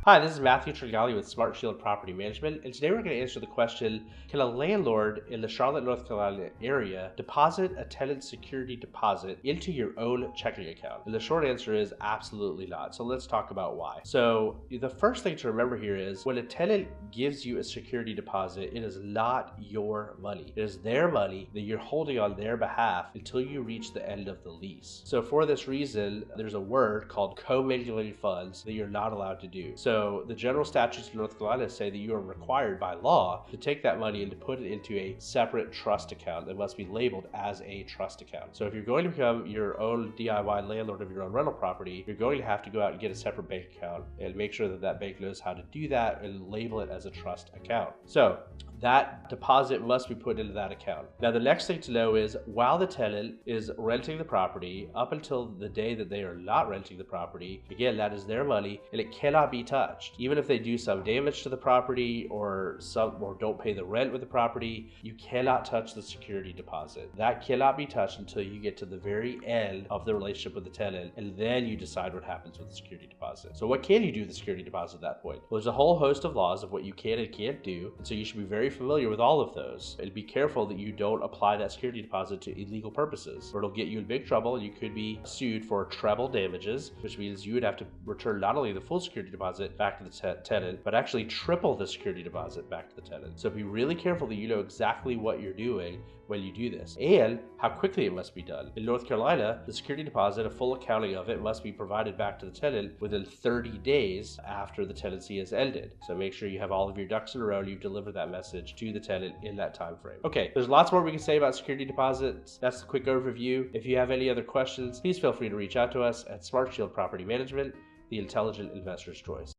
Hi, this is Matthew Tringali with Smart Shield Property Management, and today we're going to answer the question, can a landlord in the Charlotte, North Carolina area deposit a tenant security deposit into your own checking account? And the short answer is absolutely not. So let's talk about why. So the first thing to remember here is when a tenant gives you a security deposit, it is not your money. It is their money that you're holding on their behalf until you reach the end of the lease. So for this reason, there's a word called co-mingling funds that you're not allowed to do. So the general statutes of North Carolina say that you are required by law to take that money and to put it into a separate trust account that must be labeled as a trust account. So if you're going to become your own DIY landlord of your own rental property, you're going to have to go out and get a separate bank account and make sure that that bank knows how to do that and label it as a trust account. So that deposit must be put into that account. Now, the next thing to know is while the tenant is renting the property up until the day that they are not renting the property, again, that is their money and it cannot be touched. Even if they do some damage to the property or don't pay the rent with the property, you cannot touch the security deposit. That cannot be touched until you get to the very end of the relationship with the tenant, and then you decide what happens with the security deposit. So what can you do with the security deposit at that point? Well, there's a whole host of laws of what you can and can't do, and so you should be very familiar with all of those, and be careful that you don't apply that security deposit to illegal purposes, or it'll get you in big trouble and you could be sued for treble damages, which means you would have to return not only the full security deposit back to the tenant, but actually triple the security deposit back to the tenant. So be really careful that you know exactly what you're doing when you do this and how quickly it must be done. In North Carolina, the security deposit, a full accounting of it, must be provided back to the tenant within 30 days after the tenancy has ended. So make sure you have all of your ducks in a row and you've delivered that message to the tenant in that time frame. Okay, there's lots more we can say about security deposits. That's the quick overview. If you have any other questions, please feel free to reach out to us at Smart Shield Property Management, the intelligent investor's choice.